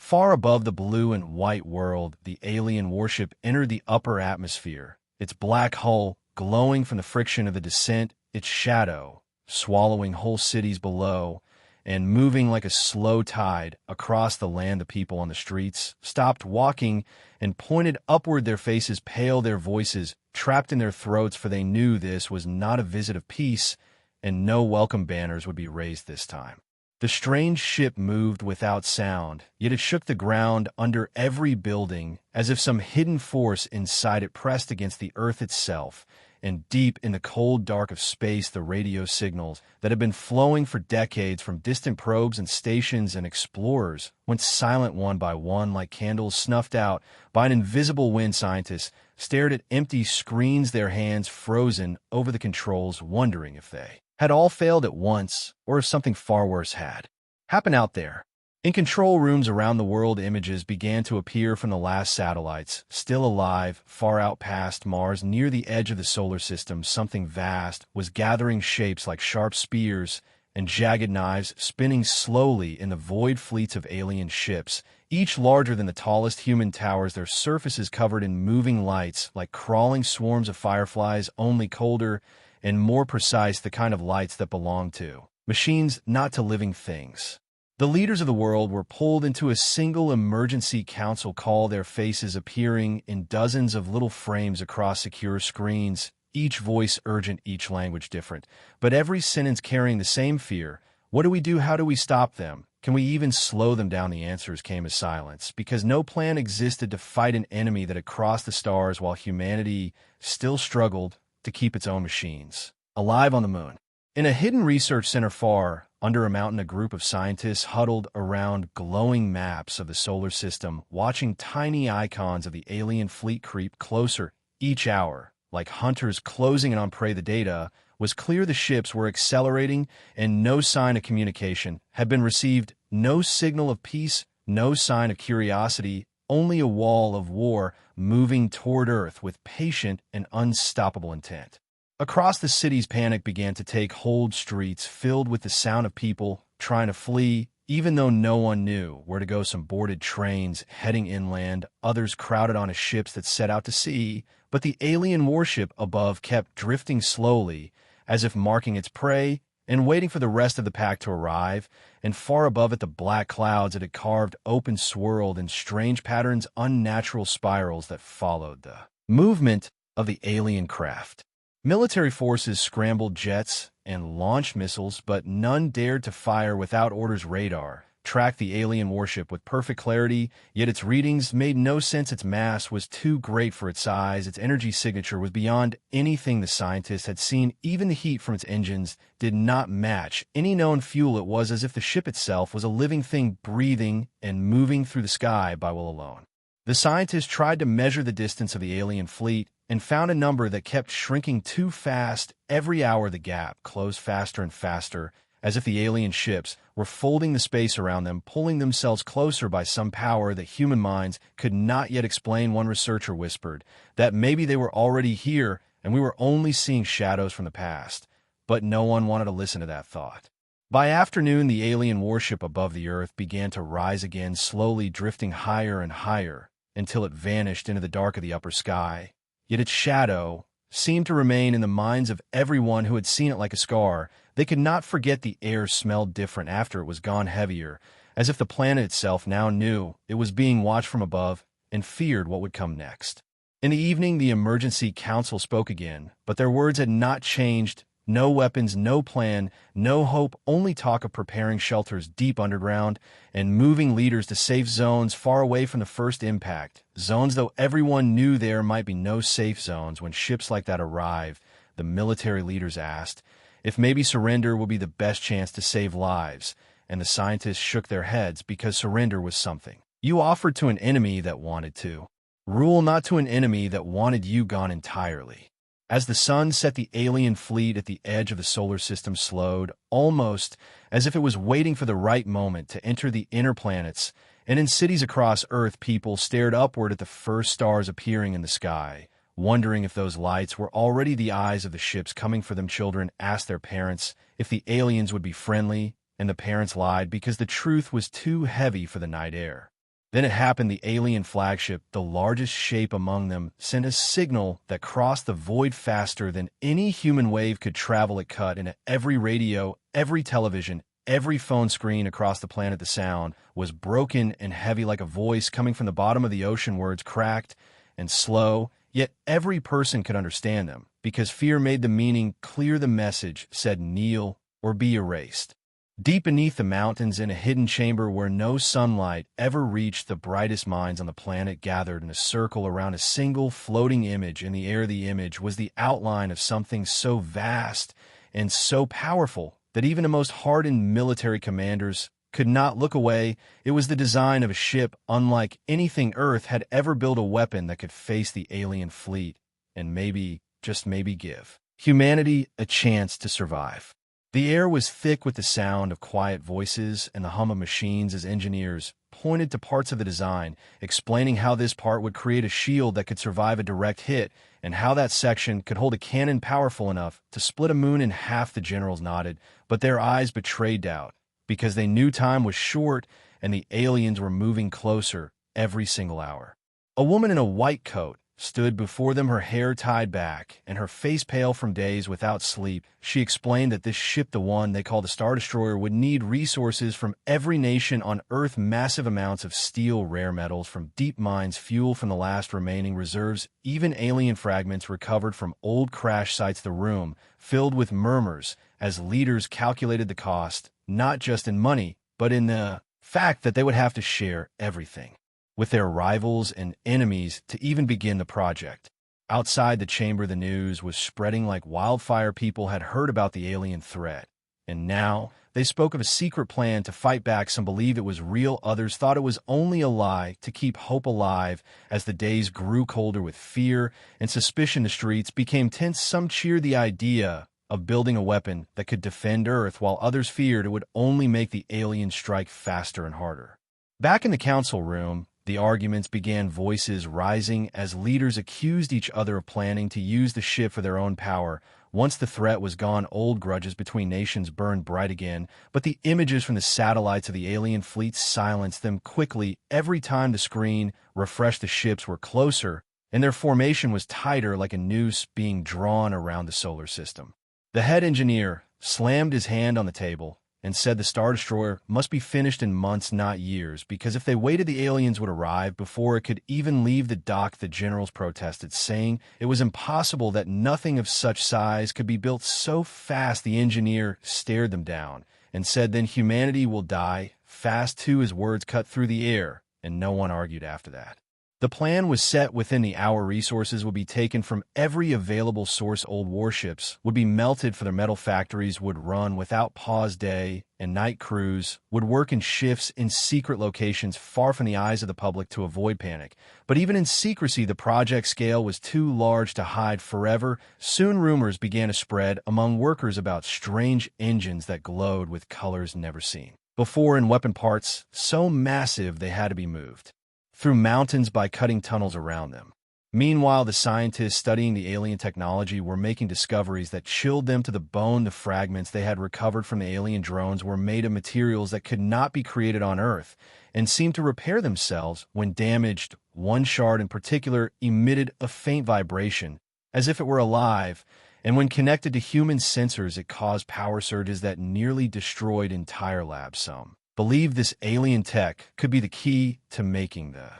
Far above the blue and white world, the alien warship entered the upper atmosphere, its black hull glowing from the friction of the descent, its shadow swallowing whole cities below, and moving like a slow tide across the land. The people on the streets stopped walking and pointed upward, their faces pale, their voices trapped in their throats, for they knew this was not a visit of peace, and no welcome banners would be raised this time. The strange ship moved without sound, yet it shook the ground under every building, as if some hidden force inside it pressed against the earth itself. And deep in the cold dark of space, the radio signals that had been flowing for decades from distant probes and stations and explorers went silent one by one, like candles snuffed out by an invisible wind. Scientists stared at empty screens, their hands frozen over the controls, wondering if they had all failed at once, or if something far worse had happened out there. In control rooms around the world, images began to appear from the last satellites, still alive, far out past Mars, near the edge of the solar system. Something vast was gathering shapes like sharp spears and jagged knives, spinning slowly in the void. Fleets of alien ships, each larger than the tallest human towers, their surfaces covered in moving lights like crawling swarms of fireflies, only colder and more precise, the kind of lights that belong to machines, not to living things. The leaders of the world were pulled into a single emergency council call, their faces appearing in dozens of little frames across secure screens, each voice urgent, each language different, but every sentence carrying the same fear. What do we do? How do we stop them? Can we even slow them down? The answers came as silence, because no plan existed to fight an enemy that had crossed the stars while humanity still struggled to keep its own machines alive on the moon. In a hidden research center far under a mountain, a group of scientists huddled around glowing maps of the solar system, watching tiny icons of the alien fleet creep closer each hour, like hunters closing in on prey. The data was clear: the ships were accelerating, and no sign of communication had been received, no signal of peace, no sign of curiosity, only a wall of war moving toward Earth with patient and unstoppable intent. Across the cities, panic began to take hold, streets filled with the sound of people trying to flee, even though no one knew where to go. Some boarded trains heading inland, others crowded onto ships that set out to sea, but the alien warship above kept drifting slowly, as if marking its prey and waiting for the rest of the pack to arrive. And far above it, the black clouds it had carved open swirled in strange patterns, unnatural spirals that followed the movement of the alien craft. Military forces scrambled jets and launched missiles, but none dared to fire without orders. Radar tracked the alien warship with perfect clarity, yet its readings made no sense. Its mass was too great for its size. Its energy signature was beyond anything the scientists had seen. Even the heat from its engines did not match any known fuel. It was as if the ship itself was a living thing, breathing and moving through the sky by will alone. The scientists tried to measure the distance of the alien fleet and found a number that kept shrinking too fast. Every hour the gap closed faster and faster, as if the alien ships were folding the space around them, pulling themselves closer by some power that human minds could not yet explain. One researcher whispered that maybe they were already here and we were only seeing shadows from the past, but no one wanted to listen to that thought. By afternoon, the alien warship above the Earth began to rise again, slowly drifting higher and higher until it vanished into the dark of the upper sky. Yet its shadow seemed to remain in the minds of everyone who had seen it like a scar. They could not forget the air smelled different after it was gone, heavier, as if the planet itself now knew it was being watched from above and feared what would come next. In the evening, the emergency council spoke again, but their words had not changed. No weapons, no plan, no hope, only talk of preparing shelters deep underground and moving leaders to safe zones far away from the first impact. Zones, though everyone knew there might be no safe zones when ships like that arrive, the military leaders asked if maybe surrender would be the best chance to save lives, and the scientists shook their heads, because surrender was something you offered to an enemy that wanted to rule, not to an enemy that wanted you gone entirely. As the sun set, the alien fleet at the edge of the solar system slowed, almost as if it was waiting for the right moment to enter the inner planets, and in cities across Earth, people stared upward at the first stars appearing in the sky, wondering if those lights were already the eyes of the ships coming for them. Children asked their parents if the aliens would be friendly, and the parents lied because the truth was too heavy for the night air. Then it happened. The alien flagship, the largest shape among them, sent a signal that crossed the void faster than any human wave could travel. It cut into every radio, every television, every phone screen across the planet. The sound was broken and heavy like a voice coming from the bottom of the ocean, words cracked and slow, yet every person could understand them, because fear made the meaning clear. The message said, kneel or be erased. Deep beneath the mountains, in a hidden chamber where no sunlight ever reached, the brightest minds on the planet gathered in a circle around a single floating image in the air. The image was the outline of something so vast and so powerful that even the most hardened military commanders could not look away. It was the design of a ship unlike anything Earth had ever built, a weapon that could face the alien fleet and maybe, just maybe, give humanity a chance to survive. The air was thick with the sound of quiet voices and the hum of machines as engineers pointed to parts of the design, explaining how this part would create a shield that could survive a direct hit, and how that section could hold a cannon powerful enough to split a moon in half. The generals nodded, but their eyes betrayed doubt, because they knew time was short and the aliens were moving closer every single hour. A woman in a white coat stood before them, her hair tied back and her face pale from days without sleep. She explained that this ship, the one they call the Stardestroyer, would need resources from every nation on Earth, massive amounts of steel, rare metals from deep mines, fuel from the last remaining reserves, even alien fragments recovered from old crash sites. The room filled with murmurs as leaders calculated the cost, not just in money, but in the fact that they would have to share everything with their rivals and enemies to even begin the project. Outside the chamber, the news was spreading like wildfire. People had heard about the alien threat, and now they spoke of a secret plan to fight back. Some believed it was real, others thought it was only a lie to keep hope alive. As the days grew colder with fear and suspicion, the streets became tense. Some cheered the idea of building a weapon that could defend Earth, while others feared it would only make the alien strike faster and harder. Back in the council room, the arguments began, voices rising as leaders accused each other of planning to use the ship for their own power. Once the threat was gone, old grudges between nations burned bright again, but the images from the satellites of the alien fleet silenced them quickly. Every time the screen refreshed, the ships were closer, and their formation was tighter, like a noose being drawn around the solar system. The head engineer slammed his hand on the table and said the Stardestroyer must be finished in months, not years, because if they waited, the aliens would arrive before it could even leave the dock. The generals protested, saying it was impossible, that nothing of such size could be built so fast. The engineer stared them down and said, then humanity will die fast too. His words cut through the air, and no one argued after that. The plan was set within the hour. Resources would be taken from every available source. Old warships would be melted for their metal factories, would run without pause. Day and night crews would work in shifts in secret locations far from the eyes of the public to avoid panic. But even in secrecy, the project scale was too large to hide forever. Soon rumors began to spread among workers about strange engines that glowed with colors never seen before, and weapon parts so massive they had to be moved through mountains by cutting tunnels around them. Meanwhile, the scientists studying the alien technology were making discoveries that chilled them to the bone. The fragments they had recovered from the alien drones were made of materials that could not be created on Earth and seemed to repair themselves when damaged. One shard in particular emitted a faint vibration, as if it were alive, and when connected to human sensors, it caused power surges that nearly destroyed entire labs. Some believed this alien tech could be the key to making the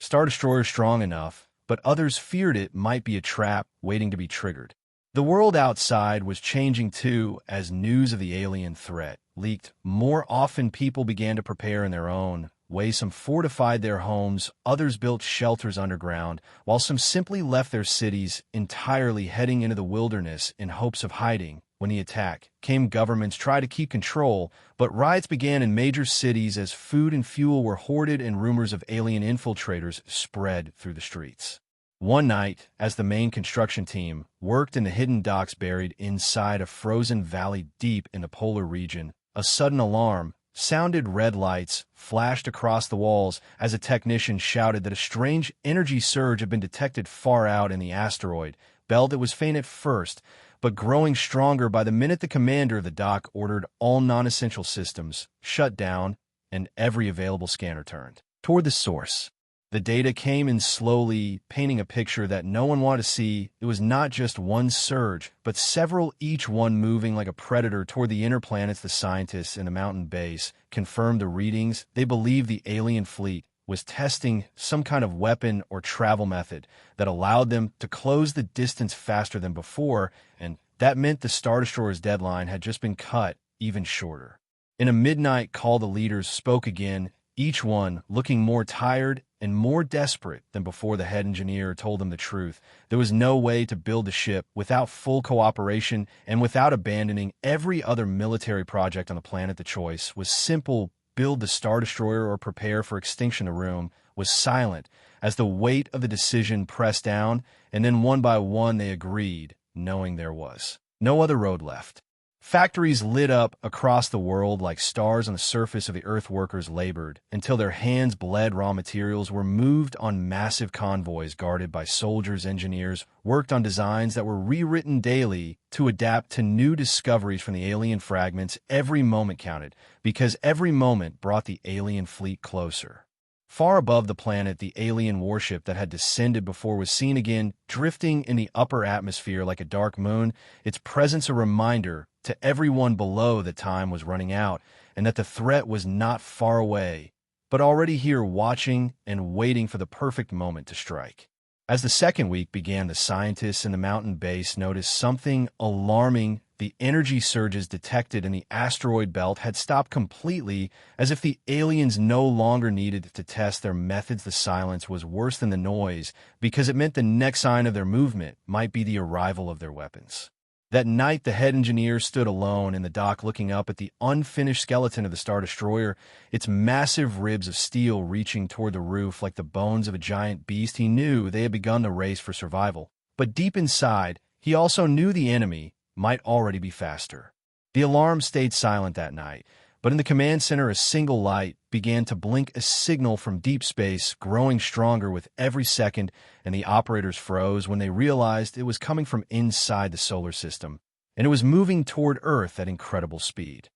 Stardestroyer strong enough, but others feared it might be a trap waiting to be triggered. The world outside was changing too. As news of the alien threat leaked more often, people began to prepare in their own way. Some fortified their homes, others built shelters underground, while some simply left their cities entirely, heading into the wilderness in hopes of hiding. When the attack came, governments tried to keep control, but riots began in major cities as food and fuel were hoarded and rumors of alien infiltrators spread through the streets. One night, as the main construction team worked in the hidden docks buried inside a frozen valley deep in the polar region, a sudden alarm sounded. Red lights flashed across the walls as a technician shouted that a strange energy surge had been detected far out in the asteroid belt. It was faint at first, but growing stronger by the minute. The commander of the dock ordered all non-essential systems shut down and every available scanner turned toward the source. The data came in slowly, painting a picture that no one wanted to see. It was not just one surge, but several, each one moving like a predator toward the inner planets. The scientists in the mountain base confirmed the readings. They believed the alien fleet was testing some kind of weapon or travel method that allowed them to close the distance faster than before, and that meant the Star Destroyer's deadline had just been cut even shorter. In a midnight call, the leaders spoke again, each one looking more tired and more desperate than before. The head engineer told them the truth. There was no way to build the ship without full cooperation and without abandoning every other military project on the planet. The choice was simple: build the Star Destroyer or prepare for extinction. The room was silent as the weight of the decision pressed down, and then one by one they agreed, knowing there was no other road left. Factories lit up across the world like stars on the surface of the earth. Workers labored until their hands bled. Raw materials were moved on massive convoys guarded by soldiers. Engineers worked on designs that were rewritten daily to adapt to new discoveries from the alien fragments. Every moment counted, because every moment brought the alien fleet closer. Far above the planet, the alien warship that had descended before was seen again, drifting in the upper atmosphere like a dark moon, its presence a reminder to everyone below that time was running out and that the threat was not far away, but already here, watching and waiting for the perfect moment to strike. As the second week began, the scientists in the mountain base noticed something alarming. The energy surges detected in the asteroid belt had stopped completely, as if the aliens no longer needed to test their methods. The silence was worse than the noise, because it meant the next sign of their movement might be the arrival of their weapons. That night, the head engineer stood alone in the dock, looking up at the unfinished skeleton of the Star Destroyer, its massive ribs of steel reaching toward the roof like the bones of a giant beast. He knew they had begun the race for survival, but deep inside, he also knew the enemy might already be faster. The alarm stayed silent that night, but in the command center, a single light began to blink, a signal from deep space, growing stronger with every second, and the operators froze when they realized it was coming from inside the solar system, and it was moving toward Earth at incredible speed.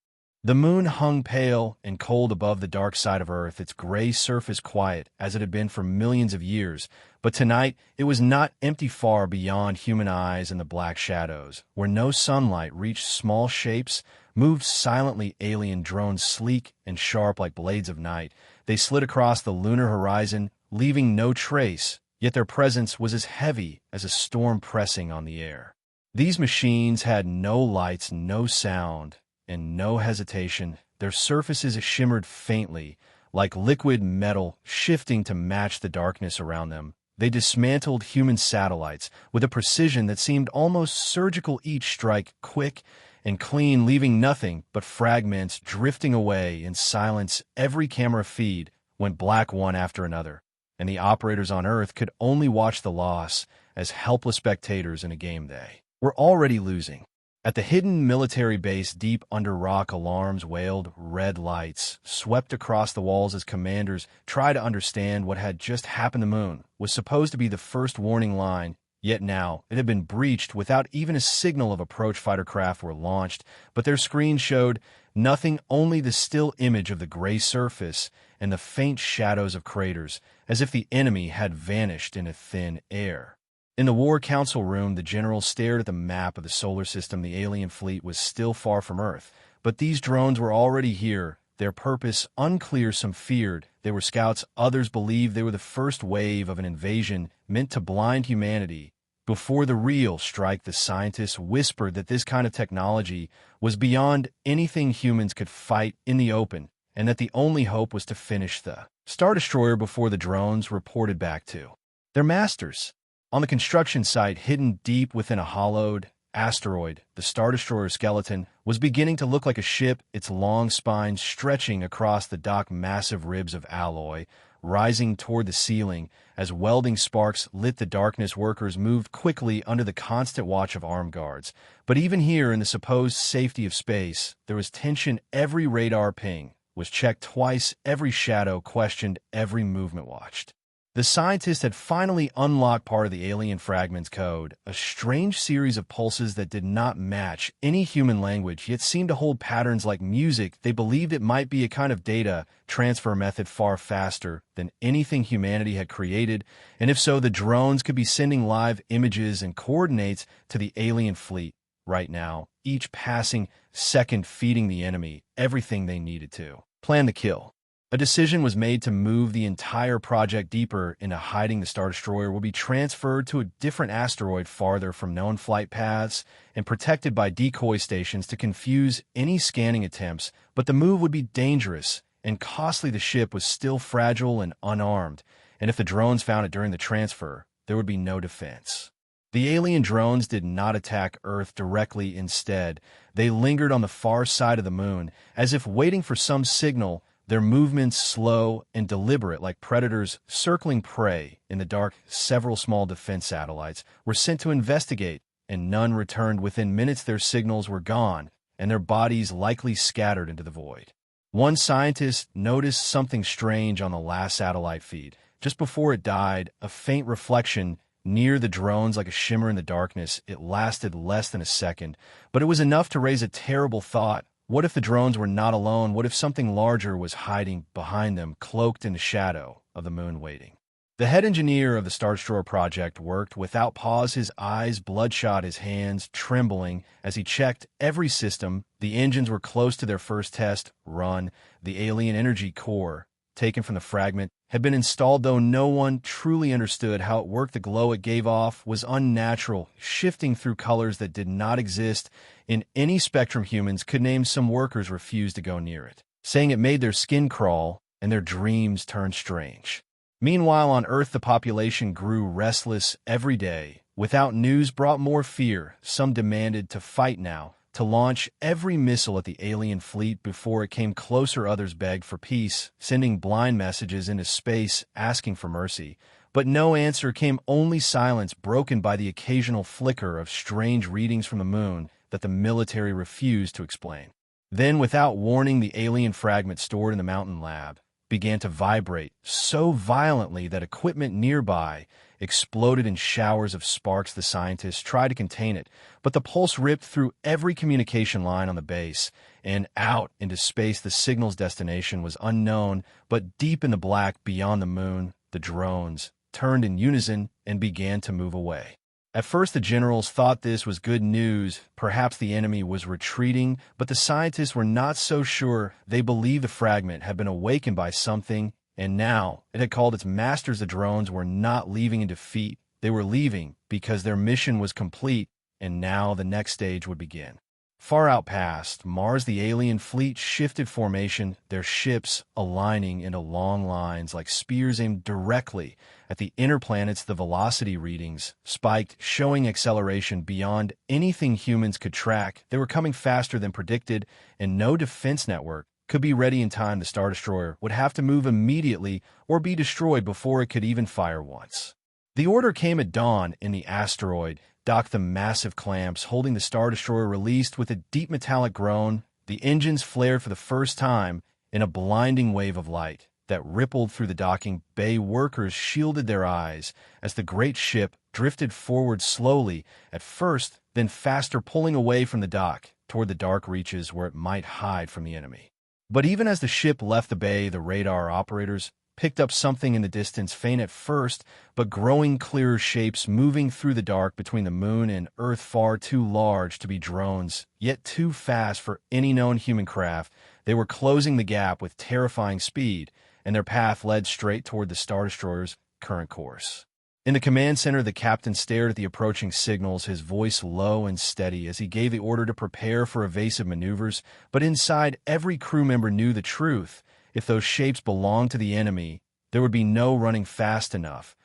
The moon hung pale and cold above the dark side of Earth, its gray surface quiet as it had been for millions of years. But tonight, it was not empty. Far beyond human eyes and the black shadows, where no sunlight reached, small shapes moved silently. Alien drones, sleek and sharp like blades of night. They slid across the lunar horizon, leaving no trace, yet their presence was as heavy as a storm pressing on the air. These machines had no lights, no sound, and no hesitation. Their surfaces shimmered faintly, like liquid metal, shifting to match the darkness around them. They dismantled human satellites with a precision that seemed almost surgical, each strike quick and clean, leaving nothing but fragments drifting away in silence. Every camera feed went black one after another, and the operators on Earth could only watch the loss as helpless spectators in a game they were already losing. At the hidden military base deep under rock, alarms wailed, red lights swept across the walls as commanders tried to understand what had just happened. The moon was supposed to be the first warning line, yet now it had been breached without even a signal of approach. Fighter craft were launched, but their screens showed nothing, only the still image of the gray surface and the faint shadows of craters, as if the enemy had vanished in a thin air. In the War Council room, the general stared at the map of the solar system. The alien fleet was still far from Earth, but these drones were already here, their purpose unclear. Some feared they were scouts, others believed they were the first wave of an invasion meant to blind humanity before the real strike. The scientists whispered that this kind of technology was beyond anything humans could fight in the open, and that the only hope was to finish the Star Destroyer before the drones reported back to their masters. On the construction site, hidden deep within a hollowed asteroid, the Star Destroyer skeleton was beginning to look like a ship, its long spine stretching across the dock, massive ribs of alloy rising toward the ceiling as welding sparks lit the darkness. Workers moved quickly under the constant watch of armed guards. But even here, in the supposed safety of space, there was tension. Every radar ping was checked twice, every shadow questioned, every movement watched. The scientists had finally unlocked part of the alien fragment's code, a strange series of pulses that did not match any human language, yet seemed to hold patterns like music. They believed it might be a kind of data transfer method far faster than anything humanity had created, and if so, the drones could be sending live images and coordinates to the alien fleet right now, each passing second feeding the enemy everything they needed to plan the kill. A decision was made to move the entire project deeper into hiding. The Stardestroyer will be transferred to a different asteroid farther from known flight paths and protected by decoy stations to confuse any scanning attempts, but the move would be dangerous and costly. The ship was still fragile and unarmed, and if the drones found it during the transfer, there would be no defense. The alien drones did not attack Earth directly. Instead, they lingered on the far side of the moon, as if waiting for some signal. Their movements slow and deliberate, like predators circling prey in the dark. Several small defense satellites were sent to investigate, and none returned. Within minutes, their signals were gone, and their bodies likely scattered into the void. One scientist noticed something strange on the last satellite feed. Just before it died, a faint reflection near the drones, like a shimmer in the darkness. It lasted less than a second, but it was enough to raise a terrible thought. What if the drones were not alone? What if something larger was hiding behind them, cloaked in the shadow of the moon, waiting? The head engineer of the Stardestroyer project worked without pause, his eyes bloodshot, his hands trembling as he checked every system. The engines were close to their first test run. The alien energy core, taken from the fragment, had been installed, though no one truly understood how it worked. The glow it gave off was unnatural, shifting through colors that did not exist in any spectrum. Humans could name. Some workers refused to go near it, saying it made their skin crawl and their dreams turn strange. Meanwhile, on Earth, the population grew restless every day. Without news brought more fear. Some demanded to fight now, to launch every missile at the alien fleet before it came closer. Others begged for peace, sending blind messages into space asking for mercy. But no answer came, only silence, broken by the occasional flicker of strange readings from the moon that the military refused to explain. Then, without warning, the alien fragment stored in the mountain lab began to vibrate so violently that equipment nearby exploded in showers of sparks. The scientists tried to contain it, but the pulse ripped through every communication line on the base and out into space. The signal's destination was unknown, but deep in the black beyond the moon, the drones turned in unison and began to move away. At first, the generals thought this was good news. Perhaps the enemy was retreating, but the scientists were not so sure. They believed the fragment had been awakened by something, and now it had called its masters. The drones were not leaving in defeat. They were leaving because their mission was complete, and now the next stage would begin. Far out past Mars, the alien fleet shifted formation, their ships aligning into long lines like spears aimed directly at the inner planets. The velocity readings spiked, showing acceleration beyond anything humans could track. They were coming faster than predicted, and no defense network could be ready in time. The Stardestroyer would have to move immediately or be destroyed before it could even fire once. The order came at dawn. In the asteroid docked the massive clamps holding the Stardestroyer. Released with a deep metallic groan, the engines flared for the first time in a blinding wave of light that rippled through the docking bay. Workers shielded their eyes as the great ship drifted forward slowly at first, then faster, pulling away from the dock toward the dark reaches where it might hide from the enemy. But even as the ship left the bay, the radar operators picked up something in the distance, faint at first, but growing clearer. Shapes moving through the dark between the moon and Earth, far too large to be drones, yet too fast for any known human craft. They were closing the gap with terrifying speed, and their path led straight toward the Stardestroyer's current course. In the command center, the captain stared at the approaching signals, his voice low and steady as he gave the order to prepare for evasive maneuvers. But inside, every crew member knew the truth. If those shapes belonged to the enemy, there would be no running fast enough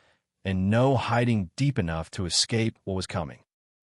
and no hiding deep enough to escape what was coming.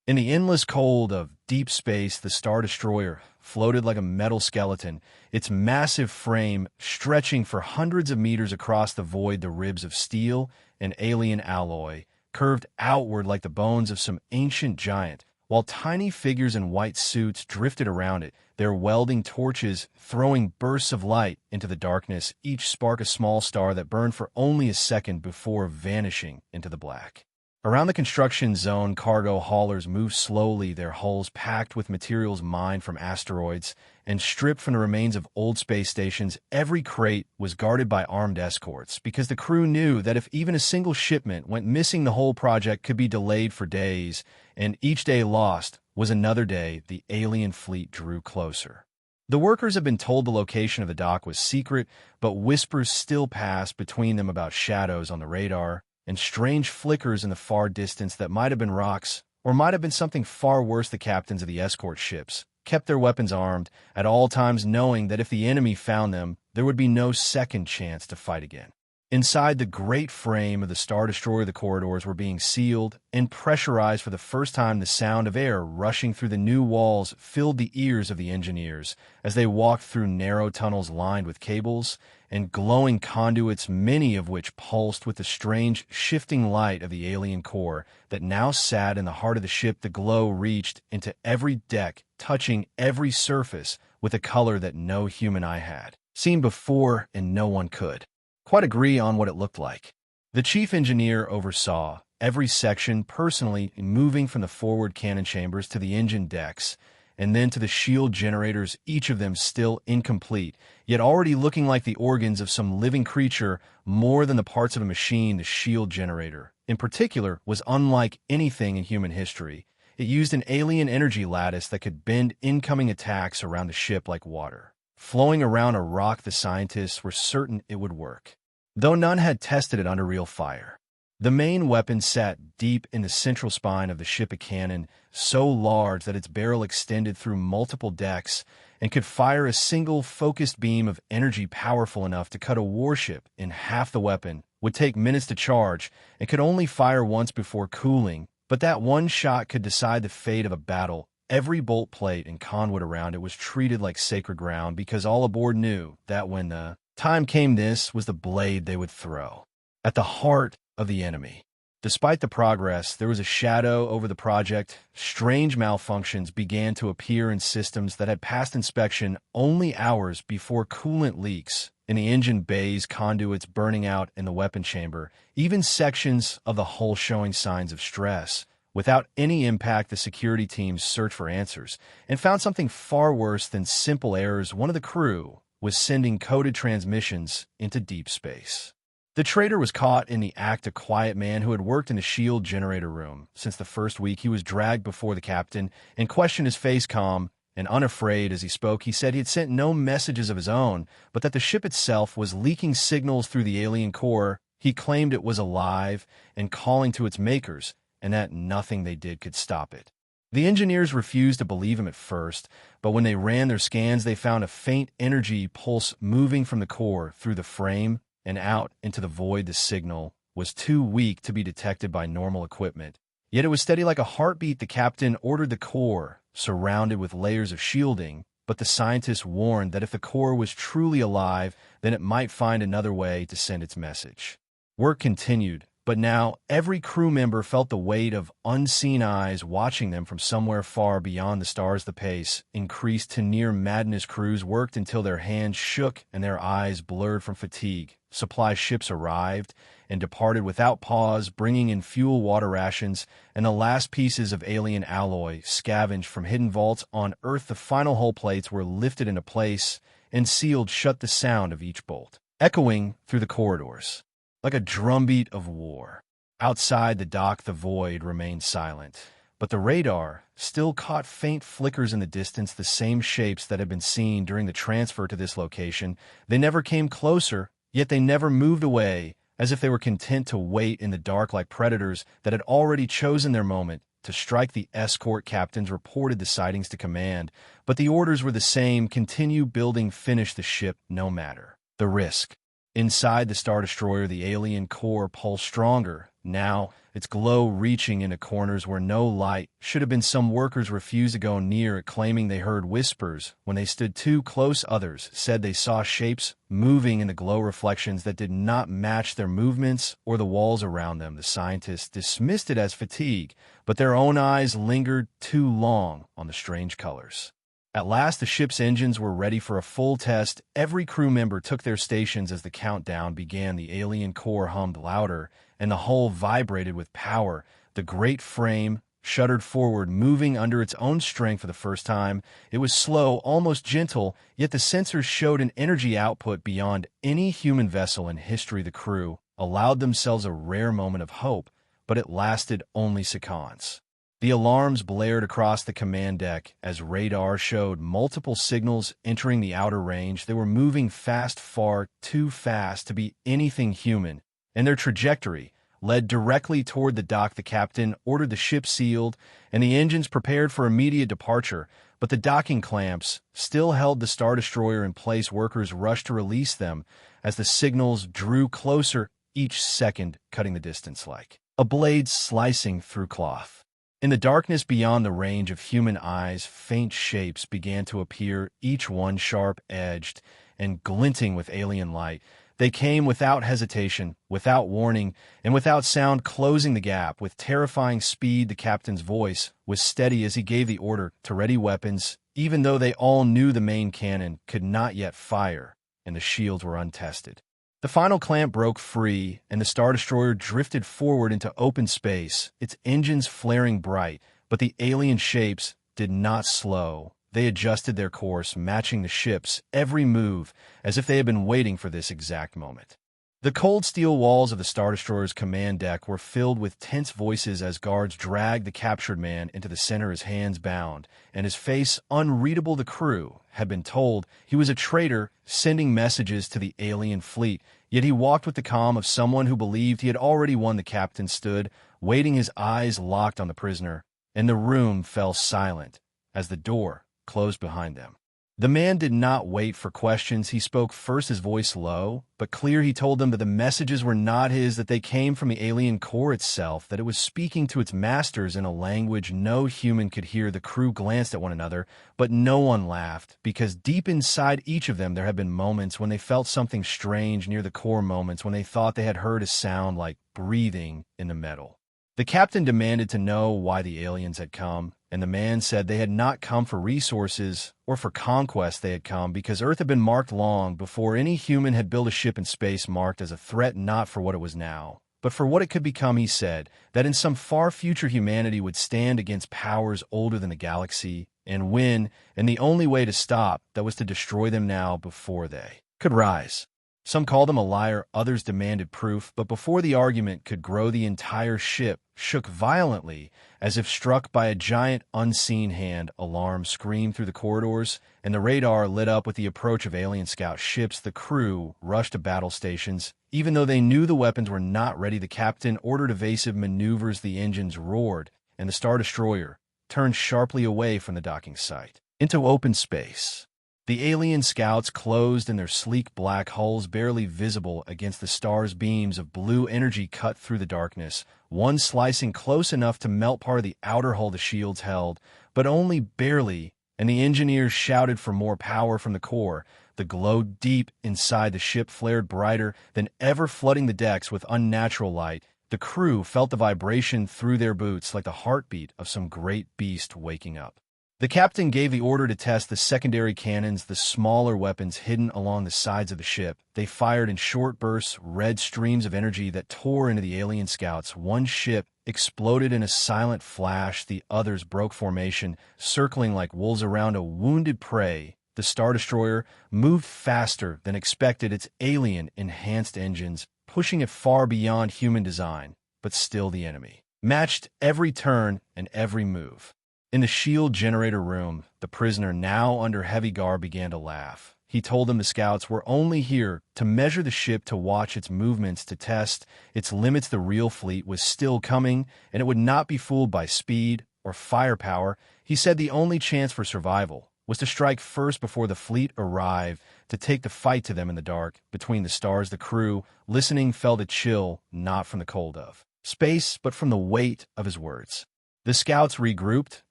In the endless cold of deep space, the Stardestroyer floated like a metal skeleton, its massive frame stretching for hundreds of meters across the void. The ribs of steel and alien alloy curved outward like the bones of some ancient giant, while tiny figures in white suits drifted around it, their welding torches throwing bursts of light into the darkness, each spark a small star that burned for only a second before vanishing into the black. Around the construction zone, cargo haulers moved slowly, their hulls packed with materials mined from asteroids and stripped from the remains of old space stations. Every crate was guarded by armed escorts because the crew knew that if even a single shipment went missing, the whole project could be delayed for days, and each day lost was another day the alien fleet drew closer. The workers had been told the location of the dock was secret, but whispers still passed between them about shadows on the radar and strange flickers in the far distance that might have been rocks, or might have been something far worse. The captains of the escort ships kept their weapons armed at all times, knowing that if the enemy found them, there would be no second chance to fight again. Inside the great frame of the Stardestroyer, the corridors were being sealed and pressurized for the first time. The sound of air rushing through the new walls filled the ears of the engineers as they walked through narrow tunnels lined with cables and glowing conduits, many of which pulsed with the strange, shifting light of the alien core that now sat in the heart of the ship. The glow reached into every deck, touching every surface with a color that no human eye had seen before, and no one could quite agree on what it looked like. The chief engineer oversaw every section personally, moving from the forward cannon chambers to the engine decks, and then to the shield generators, each of them still incomplete, yet already looking like the organs of some living creature more than the parts of a machine. The shield generator, in particular, was unlike anything in human history. It used an alien energy lattice that could bend incoming attacks around the ship like water flowing around a rock. The scientists were certain it would work, though none had tested it under real fire. The main weapon sat deep in the central spine of the ship, a cannon so large that its barrel extended through multiple decks and could fire a single focused beam of energy powerful enough to cut a warship in half. The weapon would take minutes to charge and could only fire once before cooling, but that one shot could decide the fate of a battle. Every bolt plate and conduit around it was treated like sacred ground because all aboard knew that when the time came, this was the blade they would throw at the heart of the enemy. Despite the progress, there was a shadow over the project. Strange malfunctions began to appear in systems that had passed inspection only hours before: coolant leaks in the engine bays, conduits burning out in the weapon chamber, even sections of the hull showing signs of stress. Without any impact, the security teams searched for answers and found something far worse than simple errors. One of the crew was sending coded transmissions into deep space. The traitor was caught in the act. A quiet man who had worked in the shield generator room since the first week. He was dragged before the captain and questioned, his face calm and unafraid as he spoke. He said he had sent no messages of his own, but that the ship itself was leaking signals through the alien core. He claimed it was alive and calling to its makers, and that nothing they did could stop it. The engineers refused to believe him at first, but when they ran their scans, they found a faint energy pulse moving from the core through the frame and out into the void. The signal was too weak to be detected by normal equipment, yet it was steady like a heartbeat. The captain ordered the core surrounded with layers of shielding, but the scientists warned that if the core was truly alive, then it might find another way to send its message. Work continued, but now every crew member felt the weight of unseen eyes watching them from somewhere far beyond the stars. The pace increased to near madness. Crews worked until their hands shook and their eyes blurred from fatigue. Supply ships arrived and departed without pause, bringing in fuel, water rations, and the last pieces of alien alloy scavenged from hidden vaults on Earth. The final hull plates were lifted into place and sealed shut, the sound of each bolt echoing through the corridors like a drumbeat of war. Outside the dock, the void remained silent, but the radar still caught faint flickers in the distance, the same shapes that had been seen during the transfer to this location. They never came closer, yet they never moved away, as if they were content to wait in the dark like predators that had already chosen their moment to strike. The escort captains reported the sightings to command, but the orders were the same: continue building, finish the ship, no matter the risk. Inside the Stardestroyer, the alien core pulsed stronger, now its glow reaching into corners where no light should have been. Some workers refused to go near it, claiming they heard whispers. When they stood too close, others said they saw shapes moving in the glow reflections that did not match their movements or the walls around them. The scientists dismissed it as fatigue, but their own eyes lingered too long on the strange colors. At last, the ship's engines were ready for a full test. Every crew member took their stations as the countdown began. The alien core hummed louder, and the hull vibrated with power. The great frame shuddered forward, moving under its own strength for the first time. It was slow, almost gentle, yet the sensors showed an energy output beyond any human vessel in history. The crew allowed themselves a rare moment of hope, but it lasted only seconds. The alarms blared across the command deck as radar showed multiple signals entering the outer range. They were moving fast, far too fast to be anything human, and their trajectory led directly toward the dock. The captain ordered the ship sealed and the engines prepared for immediate departure, but the docking clamps still held the Stardestroyer in place. Workers rushed to release them as the signals drew closer, each second cutting the distance like a blade slicing through cloth. In the darkness beyond the range of human eyes, faint shapes began to appear, each one sharp-edged and glinting with alien light. They came without hesitation, without warning, and without sound, closing the gap with terrifying speed. The captain's voice was steady as he gave the order to ready weapons, even though they all knew the main cannon could not yet fire, and the shields were untested. The final clamp broke free, and the Stardestroyer drifted forward into open space, its engines flaring bright, but the alien shapes did not slow. They adjusted their course, matching the ship's every move, as if they had been waiting for this exact moment. The cold steel walls of the Stardestroyer's command deck were filled with tense voices as guards dragged the captured man into the center, his hands bound, and his face unreadable. The crew had been told he was a traitor sending messages to the alien fleet, yet he walked with the calm of someone who believed he had already won. The captain stood, waiting, his eyes locked on the prisoner, and the room fell silent as the door closed behind them. The man did not wait for questions. He spoke first, his voice low but clear. He told them that the messages were not his, that they came from the alien core itself, that it was speaking to its masters in a language no human could hear. The crew glanced at one another, but no one laughed, because deep inside each of them there had been moments when they felt something strange near the core, moments when they thought they had heard a sound like breathing in the metal. The captain demanded to know why the aliens had come, and the man said they had not come for resources or for conquest. They had come because Earth had been marked long before any human had built a ship in space, marked as a threat, not for what it was now, but for what it could become. He said that in some far future humanity would stand against powers older than the galaxy and win, and the only way to stop that was to destroy them now before they could rise. Some called him a liar, others demanded proof, but before the argument could grow, the entire ship shook violently as if struck by a giant unseen hand. Alarms screamed through the corridors, and the radar lit up with the approach of alien scout ships. The crew rushed to battle stations, even though they knew the weapons were not ready. The captain ordered evasive maneuvers. The engines roared, and the Stardestroyer turned sharply away from the docking site into open space. The alien scouts closed in their sleek black hulls, barely visible against the star's beams of blue energy cut through the darkness, one slicing close enough to melt part of the outer hull the shields held, but only barely, and the engineers shouted for more power from the core. The glow deep inside the ship flared brighter than ever, flooding the decks with unnatural light. The crew felt the vibration through their boots like the heartbeat of some great beast waking up. The captain gave the order to test the secondary cannons, the smaller weapons hidden along the sides of the ship. They fired in short bursts, red streams of energy that tore into the alien scouts. One ship exploded in a silent flash. The others broke formation, circling like wolves around a wounded prey. The Stardestroyer moved faster than expected, its alien-enhanced engines pushing it far beyond human design, but still the enemy matched every turn and every move. In the shield generator room, the prisoner, now under heavy guard, began to laugh. He told them the scouts were only here to measure the ship, to watch its movements, to test its limits. The real fleet was still coming, and it would not be fooled by speed or firepower. He said the only chance for survival was to strike first before the fleet arrived, to take the fight to them in the dark, between the stars. The crew, listening, felt a chill, not from the cold of space, but from the weight of his words. The scouts regrouped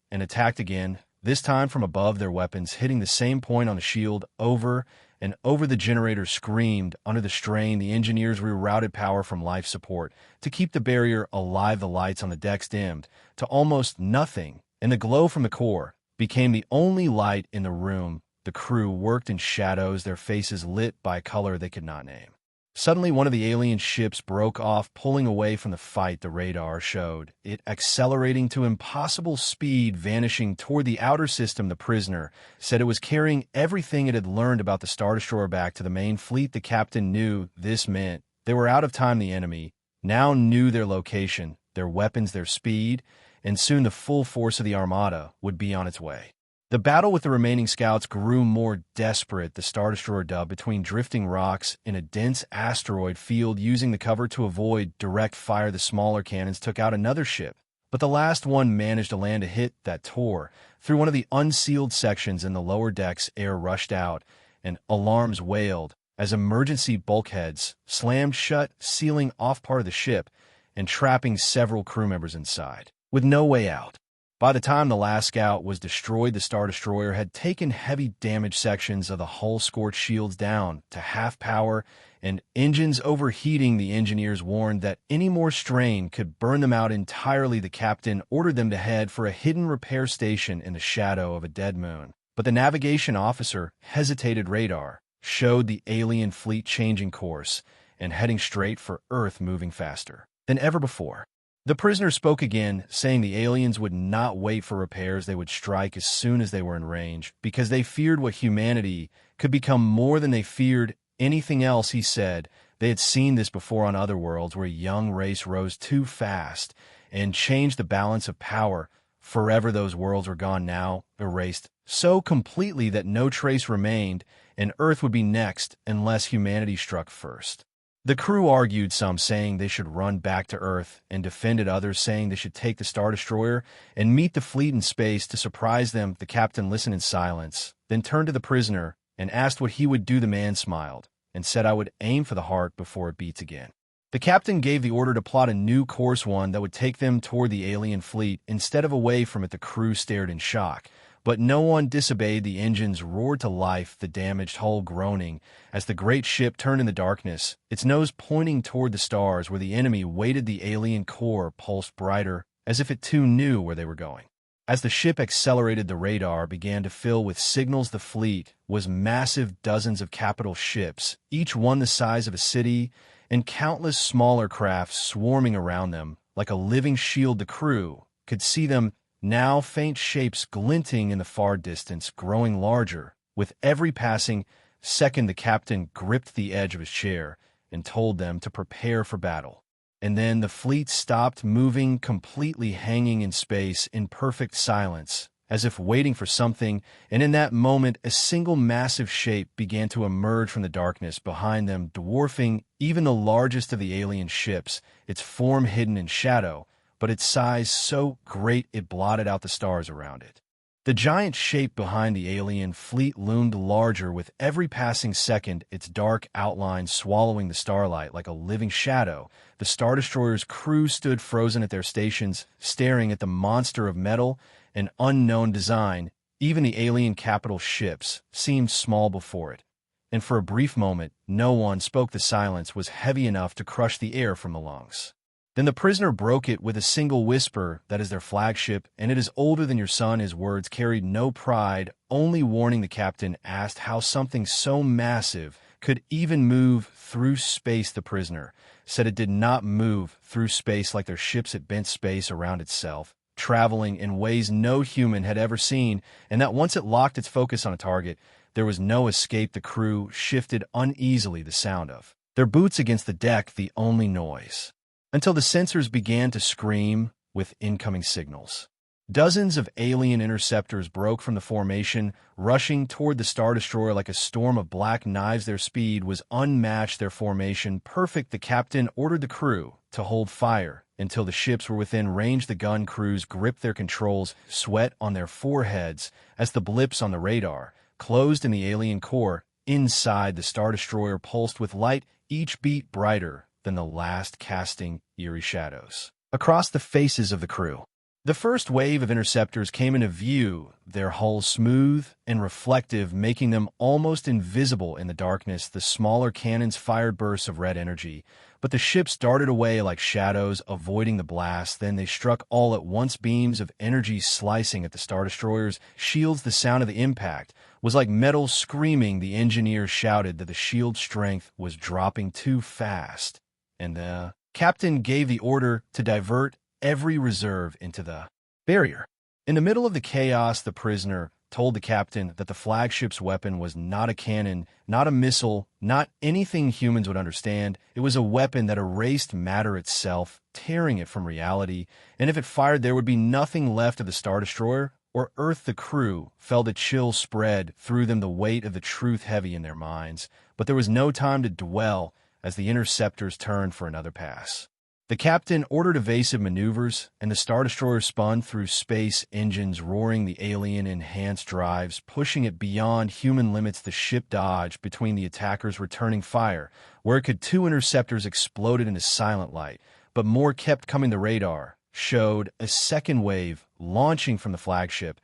and attacked again, this time from above, their weapons hitting the same point on the shield over and over. The generator screamed under the strain. The engineers rerouted power from life support to keep the barrier alive. The lights on the decks dimmed to almost nothing, and the glow from the core became the only light in the room. The crew worked in shadows, their faces lit by a color they could not name. Suddenly, one of the alien ships broke off, pulling away from the fight. The radar showed it accelerating to impossible speed, vanishing toward the outer system. The prisoner said it was carrying everything it had learned about the Stardestroyer back to the main fleet. The captain knew this meant they were out of time. The enemy now knew their location, their weapons, their speed, and soon the full force of the Armada would be on its way. The battle with the remaining scouts grew more desperate. The Stardestroyer dug between drifting rocks in a dense asteroid field, using the cover to avoid direct fire. The smaller cannons took out another ship, but the last one managed to land a hit that tore through one of the unsealed sections in the lower decks. Air rushed out, and alarms wailed as emergency bulkheads slammed shut, sealing off part of the ship and trapping several crew members inside, with no way out. By the time the last scout was destroyed, the Stardestroyer had taken heavy damage. Sections of the hull scorched, shields down to half power, and engines overheating. The engineers warned that any more strain could burn them out entirely. The captain ordered them to head for a hidden repair station in the shadow of a dead moon. But the navigation officer hesitated. Radar showed the alien fleet changing course and heading straight for Earth, moving faster than ever before. The prisoner spoke again, saying the aliens would not wait for repairs. They would strike as soon as they were in range, because they feared what humanity could become more than they feared anything else. He said they had seen this before on other worlds, where a young race rose too fast and changed the balance of power forever. Those worlds were gone now, erased so completely that no trace remained, and Earth would be next unless humanity struck first. The crew argued, some saying they should run back to Earth and defend it, others saying they should take the Stardestroyer and meet the fleet in space to surprise them. The captain listened in silence, then turned to the prisoner and asked what he would do. The man smiled and said, "I would aim for the heart before it beats again." The captain gave the order to plot a new course, one that would take them toward the alien fleet instead of away from it. The crew stared in shock, but no one disobeyed. The engines roared to life, the damaged hull groaning as the great ship turned in the darkness, its nose pointing toward the stars where the enemy waited. The alien core pulsed brighter, as if it too knew where they were going. As the ship accelerated, the radar began to fill with signals. The fleet was massive, dozens of capital ships, each one the size of a city, and countless smaller crafts swarming around them like a living shield. The crew could see them now, faint shapes glinting in the far distance, growing larger with every passing second. The captain gripped the edge of his chair and told them to prepare for battle. And then the fleet stopped moving, completely hanging in space in perfect silence, as if waiting for something. And in that moment, a single massive shape began to emerge from the darkness behind them, dwarfing even the largest of the alien ships, its form hidden in shadow, but its size so great it blotted out the stars around it. The giant shape behind the alien fleet loomed larger with every passing second, its dark outline swallowing the starlight like a living shadow. The Stardestroyer's crew stood frozen at their stations, staring at the monster of metal and unknown design. Even the alien capital ships seemed small before it, and for a brief moment no one spoke. The silence was heavy enough to crush the air from the lungs. Then the prisoner broke it with a single whisper. "That is their flagship, and it is older than your son." His words carried no pride, only warning. The captain asked how something so massive could even move through space. The prisoner said it did not move through space like their ships. It bent space around itself, traveling in ways no human had ever seen, and that once it locked its focus on a target, there was no escape. The crew shifted uneasily, the sound of their boots against the deck the only noise, until the sensors began to scream with incoming signals. Dozens of alien interceptors broke from the formation, rushing toward the Stardestroyer like a storm of black knives. Their speed was unmatched, their formation perfect. The captain ordered the crew to hold fire until the ships were within range. The gun crews gripped their controls, sweat on their foreheads as the blips on the radar closed in the alien core. Inside, the Stardestroyer pulsed with light, each beat brighter than the last, casting eerie shadows across the faces of the crew. The first wave of interceptors came into view, their hulls smooth and reflective, making them almost invisible in the darkness. The smaller cannons fired bursts of red energy, but the ships darted away like shadows, avoiding the blast. Then they struck all at once, beams of energy slicing at the Stardestroyer's shields. The sound of the impact was like metal screaming. The engineer shouted that the shield strength was dropping too fast, and the captain gave the order to divert every reserve into the barrier. In the middle of the chaos, the prisoner told the captain that the flagship's weapon was not a cannon, not a missile, not anything humans would understand. It was a weapon that erased matter itself, tearing it from reality, and if it fired, there would be nothing left of the Star Destroyer or Earth. The crew felt a chill spread through them, the weight of the truth heavy in their minds. But there was no time to dwell as the interceptors turned for another pass. The captain ordered evasive maneuvers, and the Star Destroyer spun through space, engines roaring, the alien-enhanced drives pushing it beyond human limits. The ship dodged between the attackers, returning fire. Where it could, two interceptors exploded into silent light, but more kept coming. The radar showed a second wave launching from the flagship,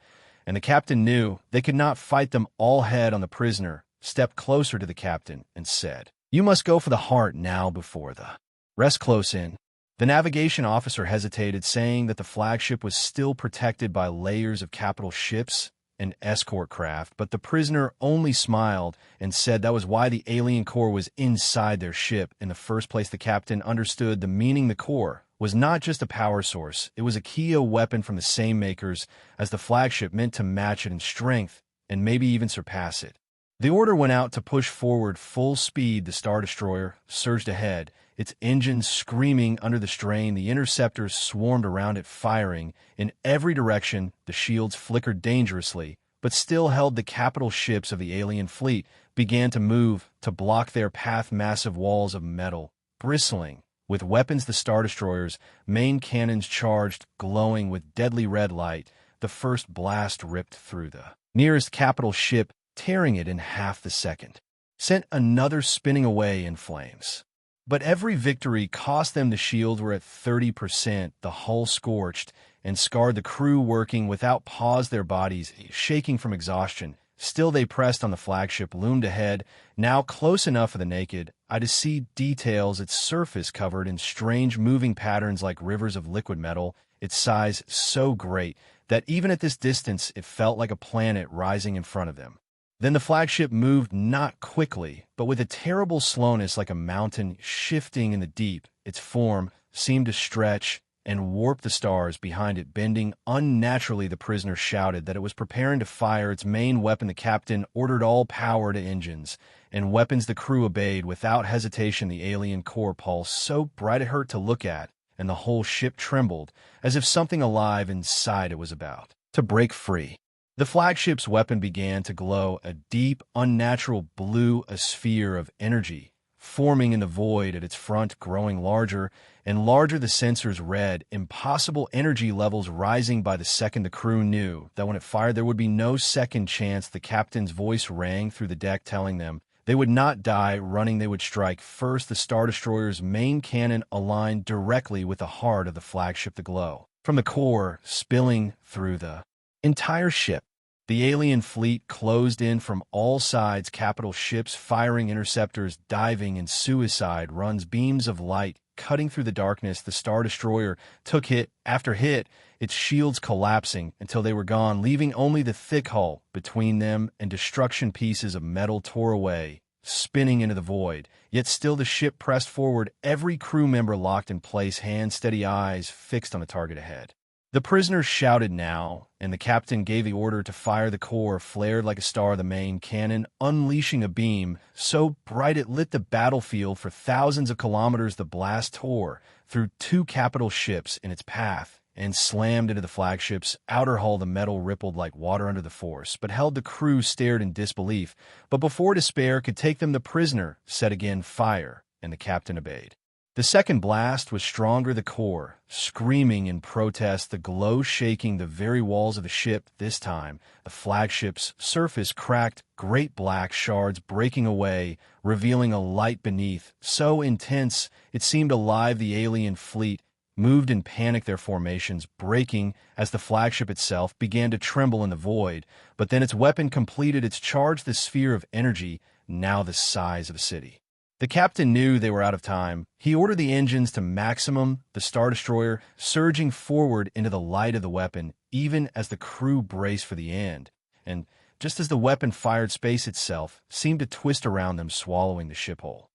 and the captain knew they could not fight them all head on. The prisoner stepped closer to the captain and said, "You must go for the heart now before the rest close in." The navigation officer hesitated, saying that the flagship was still protected by layers of capital ships and escort craft, but the prisoner only smiled and said that was why the alien core was inside their ship in the first place. The captain understood the meaning. The core was not just a power source, it was a key, a weapon from the same makers as the flagship, meant to match it in strength and maybe even surpass it. The order went out to push forward full speed. The Star Destroyer surged ahead, its engines screaming under the strain. The interceptors swarmed around it, firing in every direction. The shields flickered dangerously, but still held. The capital ships of the alien fleet began to move to block their path, massive walls of metal, bristling with weapons. The Star Destroyer's main cannons charged, glowing with deadly red light. The first blast ripped through the nearest capital ship, tearing it in half. The second sent another spinning away in flames. But every victory cost them. The shields were at 30%, the hull scorched and scarred, the crew working without pause, their bodies shaking from exhaustion. Still they pressed on. The flagship loomed ahead, now close enough for the naked eye to see details, its surface covered in strange moving patterns like rivers of liquid metal, its size so great that even at this distance it felt like a planet rising in front of them. Then the flagship moved, not quickly, but with a terrible slowness, like a mountain shifting in the deep. Its form seemed to stretch and warp, the stars behind it bending unnaturally. The prisoner shouted that it was preparing to fire its main weapon. The captain ordered all power to engines and weapons. The crew obeyed without hesitation. The alien core pulsed so bright it hurt to look at, and the whole ship trembled as if something alive inside it was about to break free. The flagship's weapon began to glow a deep, unnatural blue, a sphere of energy forming in the void at its front, growing larger and larger. The sensors read impossible energy levels rising by the second. The crew knew that when it fired, there would be no second chance. The captain's voice rang through the deck, telling them they would not die running, they would strike first. The Star Destroyer's main cannon aligned directly with the heart of the flagship, the glow from the core spilling through the entire ship. The alien fleet closed in from all sides, capital ships firing, interceptors diving in suicide runs, beams of light cutting through the darkness. The Star Destroyer took hit after hit, its shields collapsing until they were gone, leaving only the thick hull between them, and destruction. Pieces of metal tore away, spinning into the void. Yet still the ship pressed forward, every crew member locked in place, hands steady, eyes fixed on the target ahead. The prisoners shouted now, and the captain gave the order to fire. The core flared like a star, the main cannon unleashing a beam so bright it lit the battlefield for thousands of kilometers. The blast tore through two capital ships in its path and slammed into the flagship's outer hull. The metal rippled like water under the force, but held. The crew stared in disbelief, but before despair could take them, the prisoner said again, "Fire," and the captain obeyed. The second blast was stronger, the core, screaming in protest, the glow shaking the very walls of the ship. This time, the flagship's surface cracked, great black shards breaking away, revealing a light beneath, so intense it seemed alive. The alien fleet moved in panic, their formations breaking as the flagship itself began to tremble in the void. But then its weapon completed its charge, the sphere of energy, now the size of a city. The captain knew they were out of time. He ordered the engines to maximum, the Stardestroyer surging forward into the light of the weapon, even as the crew braced for the end. And just as the weapon fired, space itself seemed to twist around them, swallowing the ship whole.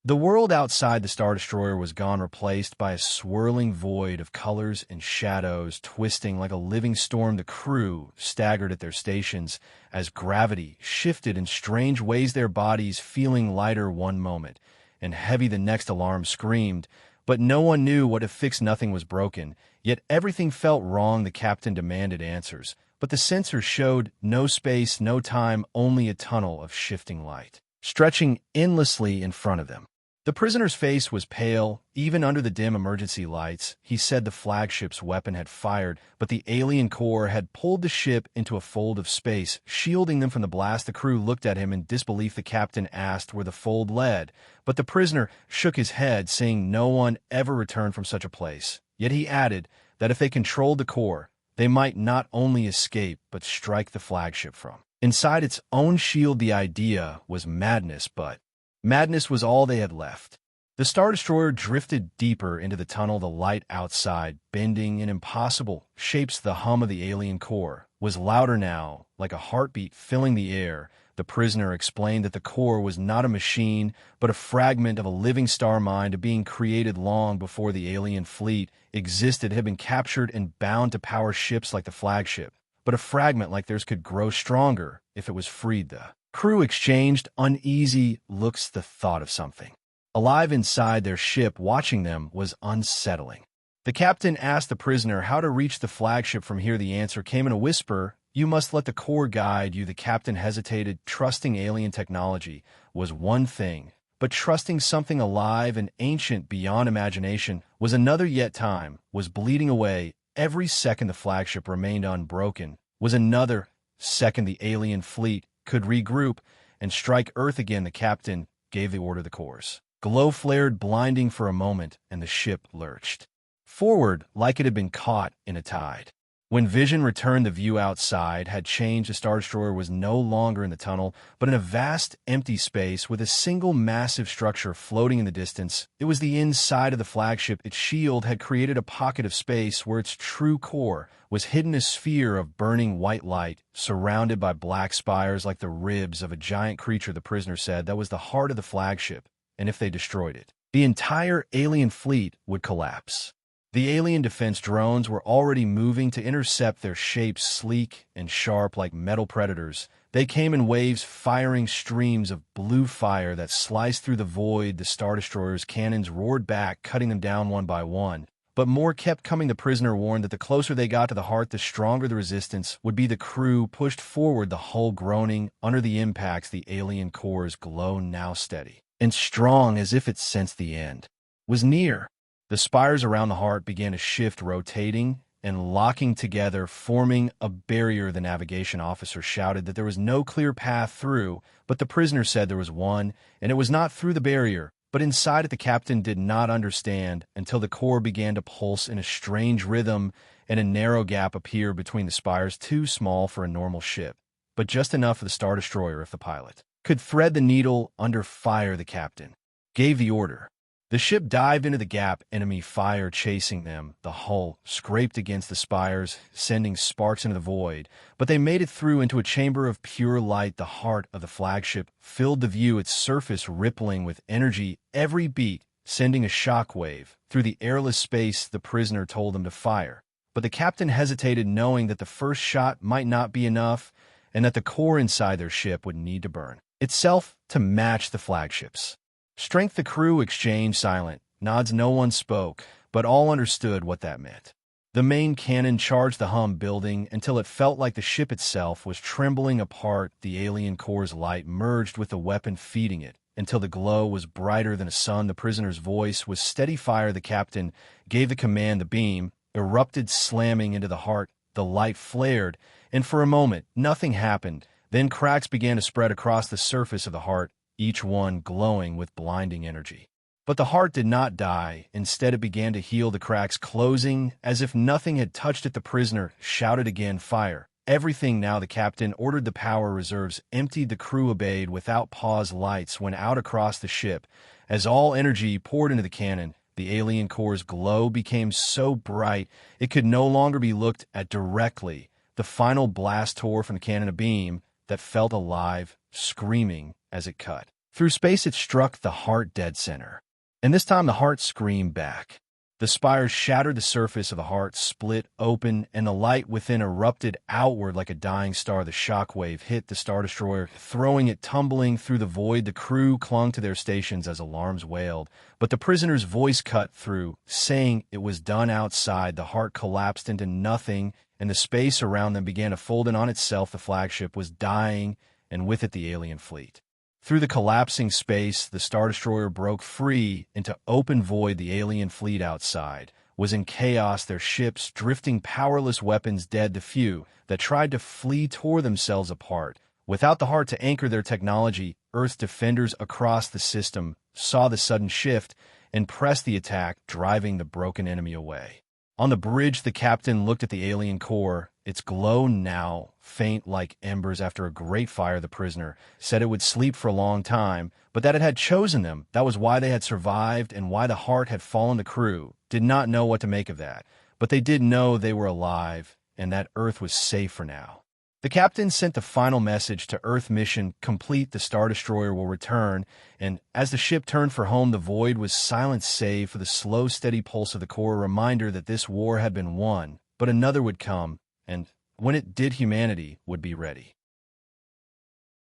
The world outside the Stardestroyer was gone, replaced by a swirling void of colors and shadows, twisting like a living storm. The crew staggered at their stations as gravity shifted in strange ways, their bodies feeling lighter one moment and heavy the next. Alarm screamed, but no one knew what to fix. Nothing was broken, yet everything felt wrong. The captain demanded answers, but the sensors showed no space, no time, only a tunnel of shifting light, stretching endlessly in front of them. The prisoner's face was pale, even under the dim emergency lights. He said the flagship's weapon had fired, but the alien core had pulled the ship into a fold of space, shielding them from the blast. The crew looked at him in disbelief. The captain asked where the fold led, but the prisoner shook his head, saying no one ever returned from such a place. Yet he added that if they controlled the core, they might not only escape, but strike the flagship from inside its own shield. The idea was madness, but madness was all they had left. The Stardestroyer drifted deeper into the tunnel, the light outside bending in impossible shapes. The hum of the alien core was louder now, like a heartbeat filling the air. The prisoner explained that the core was not a machine, but a fragment of a living star mind, a being created long before the alien fleet existed, had been captured and bound to power ships like the flagship. But a fragment like theirs could grow stronger if it was freed. The crew exchanged uneasy looks. The thought of something alive inside their ship watching them was unsettling. The captain asked the prisoner how to reach the flagship from here. The answer came in a whisper: "You must let the core guide you." The captain hesitated. Trusting alien technology was one thing, but trusting something alive and ancient beyond imagination was another. Yet time was bleeding away. Every second the flagship remained unbroken was another second the alien fleet could regroup and strike Earth again. The captain gave the order. The core's glow flared, blinding for a moment, and the ship lurched forward like it had been caught in a tide. When vision returned, the view outside had changed. The Stardestroyer was no longer in the tunnel, but in a vast, empty space with a single massive structure floating in the distance. It was the inside of the flagship. Its shield had created a pocket of space where its true core was hidden, a sphere of burning white light, surrounded by black spires like the ribs of a giant creature. The prisoner said that was the heart of the flagship, and if they destroyed it, the entire alien fleet would collapse. The alien defense drones were already moving to intercept, their shapes sleek and sharp like metal predators. They came in waves, firing streams of blue fire that sliced through the void. The Stardestroyer's cannons roared back, cutting them down one by one. But more kept coming. The prisoner warned that the closer they got to the heart, the stronger the resistance would be. The crew pushed forward, the hull groaning under the impacts. The alien core's glow, now steady and strong as if it sensed the end was near. The spires around the heart began to shift, rotating and locking together, forming a barrier. The navigation officer shouted that there was no clear path through, but the prisoner said there was one, and it was not through the barrier, but inside it. The captain did not understand until the core began to pulse in a strange rhythm, and a narrow gap appeared between the spires, too small for a normal ship, but just enough for the Stardestroyer if the pilot could thread the needle. Under fire, the captain gave the order. The ship dived into the gap, enemy fire chasing them. The hull scraped against the spires, sending sparks into the void, but they made it through into a chamber of pure light. The heart of the flagship filled the view, its surface rippling with energy, every beat sending a shockwave through the airless space. The prisoner told them to fire, but the captain hesitated, knowing that the first shot might not be enough and that the core inside their ship would need to burn itself to match the flagship's strength. The crew exchanged silent nods. No one spoke, but all understood what that meant. The main cannon charged the hum building until it felt like the ship itself was trembling apart. The alien core's light merged with the weapon feeding it, until the glow was brighter than a sun. The prisoner's voice was steady fire. The captain gave the command. The beam erupted, slamming into the heart. The light flared, and for a moment, nothing happened. Then cracks began to spread across the surface of the heart, each one glowing with blinding energy. But the heart did not die. Instead, it began to heal, the cracks closing as if nothing had touched it. The prisoner shouted again, "Fire! Everything now!" The captain ordered. The power reserves emptied. The crew obeyed without pause. Lights went out across the ship. As all energy poured into the cannon, the alien core's glow became so bright it could no longer be looked at directly. The final blast tore from the cannon, a beam that felt alive, screaming as it cut through space. It struck the heart dead center. And this time the heart screamed back. The spires shattered, the surface of the heart split open, and the light within erupted outward like a dying star. The shockwave hit the Stardestroyer, throwing it tumbling through the void. The crew clung to their stations as alarms wailed, but the prisoner's voice cut through, saying it was done. Outside, the heart collapsed into nothing, and the space around them began to fold in on itself. The flagship was dying, and with it the alien fleet. Through the collapsing space, the Stardestroyer broke free into open void. The alien fleet outside was in chaos, their ships drifting powerless, weapons dead. The few that tried to flee tore themselves apart. Without the heart to anchor their technology, Earth's defenders across the system saw the sudden shift and pressed the attack, driving the broken enemy away. On the bridge, the captain looked at the alien core, its glow now faint like embers after a great fire. The prisoner said it would sleep for a long time, but that it had chosen them. That was why they had survived and why the heart had fallen. The crew did not know what to make of that, but they did know they were alive and that Earth was safe for now. The captain sent the final message to Earth: mission complete. The Stardestroyer will return. And as the ship turned for home, the void was silent save for the slow, steady pulse of the core, a reminder that this war had been won, but another would come, and when it did, humanity would be ready.